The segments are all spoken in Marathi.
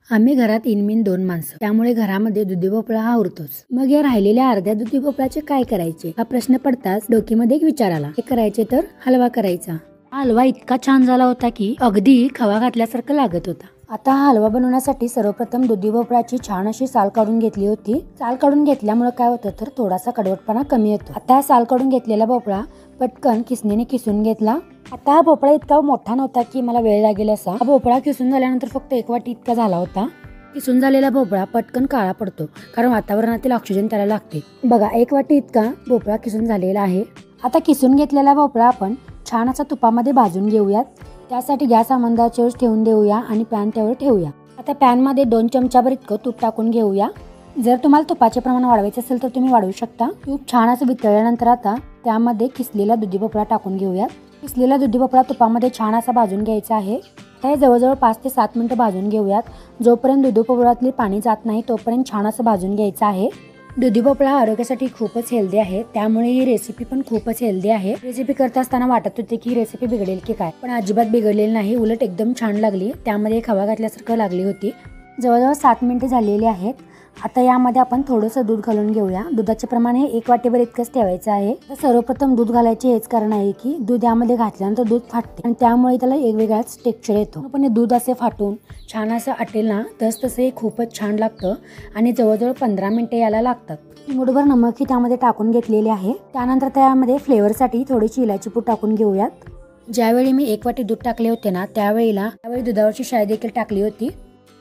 आम्ही घरात इनमिन 2 माणसं, त्यामुळे घरामध्ये दुधी भोपळा हा उरतोच। मग या राहिलेल्या अर्ध्या दुधी भोपळ्याचे काय करायचे हा प्रश्न पडताच डोक्यामध्ये एक विचार आला। हे करायचे तर हलवा करायचा। हा हलवा इतका छान झाला होता की अगदी खवा घातल्यासारखं लागत होता। आता हा हलवा बनवण्यासाठी सर्वप्रथम दुधी भोपळ्याची छान अशी साल काढून घेतली होती। साल काढून घेतल्यामुळे काय होतं तर थोडासा कडवटपणा कमी येतो। आता साल काढून घेतलेला भोपळा पटकन किसणीने किसून घेतला। आता हा भोपळा इतका मोठा नव्हता की मला वेळ लागेल असा। हा भोपळा किसून झाल्यानंतर फक्त 1 वाटी इतका झाला होता। किसून झालेला भोपळा पटकन काळा पडतो कारण वातावरणातील ऑक्सिजन त्याला लागते। बघा 1 वाटी इतका भोपळा किसून झालेला आहे। आता किसून घेतलेला भोपळा आपण छान असा तुपामध्ये भाजून घेऊयात। त्यासाठी गॅस मंद आचेवर ठेवून देऊया आणि पॅन त्यावर ठेवूया। आता पॅन मध्ये 2 चमचाभर इतकं तूप टाकून घेऊया। जर तुम्हाला तुपाचे प्रमाण वाढवायचे असेल तर तुम्ही वाढवू शकता। तूप छान असं वितळल्यानंतर आता त्यामध्ये किसलेला दुधी भोपळा टाकून घेऊयात। किसलेला दुधी भोपळा तुपामध्ये छान असा भाजून घ्यायचा आहे। हे जवळजवळ 5 ते 7 मिनिटं भाजून घेऊयात। जोपर्यंत दुधी भोपळ्यातले पाणी जात नाही तोपर्यंत छान असं भाजून घ्यायचं आहे। दुधी भोपळा आरोग्यासाठी खूपच हेल्दी आहे, त्यामुळे ही रेसिपी पण खूपच हेल्दी आहे। रेसिपी करत असताना वाटत होते की ही रेसिपी बिघडेल की काय, पण अजिबात बिघडलेली नाही, उलट एकदम छान लागली। त्यामध्ये खवा घातल्यासारखं लागली होती। जवळजवळ 7 मिनिटे झालेली आहेत। आता यामध्ये आपण थोडंसं दूध घालून घेऊया। दुधाचे प्रमाण हे 1 वाटीभर इतकंच ठेवायचं आहे। तर सर्वप्रथम दूध घालायचे हेच कारण आहे की दूध यामध्ये घातल्यानंतर दूध फाटते आणि त्यामुळे त्याला एक वेगळाच टेक्स्चर येतो। पण हे दूध असे फाटून छान असं आटेल ना तसं हे खूपच छान लागतं आणि जवळजवळ 15 मिनिटे याला लागतात। चिमूटभर नमक ही त्यामध्ये टाकून घेतलेले आहे। त्यानंतर त्यामध्ये फ्लेवरसाठी थोडीशी इलायची पूड टाकून घेऊयात। ज्यावेळी मी 1 वाटी दूध टाकले होते ना त्यावेळी दुधावरची शाई देखील टाकली होती।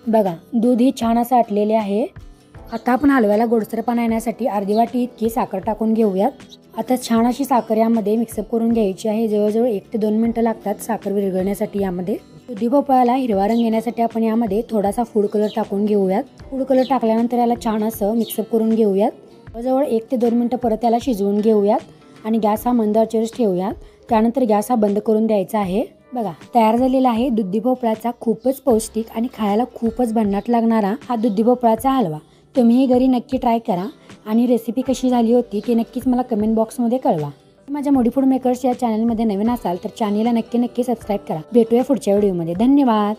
बघा दूध ही छान असं आटलेले आहे। आता आपण हलव्याला गोडसरपणा येण्यासाठी अर्धी वाटी इतकी साखर टाकून घेऊयात। आता छान अशी साखर यामध्ये मिक्सअप करून घ्यायची आहे। जवळजवळ 1 ते 2 मिनिटं लागतात साखर विरघळण्यासाठी। यामध्ये दुधी भोपळ्याला हिरवा रंग येण्यासाठी आपण यामध्ये थोडासा फूड कलर टाकून घेऊयात। फूड कलर टाकल्यानंतर याला छान असं मिक्सअप करून घेऊयात। जवळजवळ 1 ते 2 मिनिटं परत याला शिजवून घेऊयात आणि गॅस हा मंद आचेवर ठेवूयात। त्यानंतर गॅस हा बंद करून द्यायचा आहे। बघा तयार झालेला आहे दुधी भोपळ्याचा खूपच पौष्टिक आणि खायला खूपच भन्नाट लागणारा हा दुधी भोपळ्याचा हलवा। तुम्ही घरी नक्की ट्राय करा आणि रेसिपी कशी झाली होती ते नक्कीच मला कमेंट बॉक्समध्ये कळवा। माझ्या मोडी फूड मेकर्स या चॅनलमध्ये नवीन असाल तर चॅनलला नक्की सबस्क्राईब करा। भेटूया पुढच्या व्हिडिओमध्ये। धन्यवाद।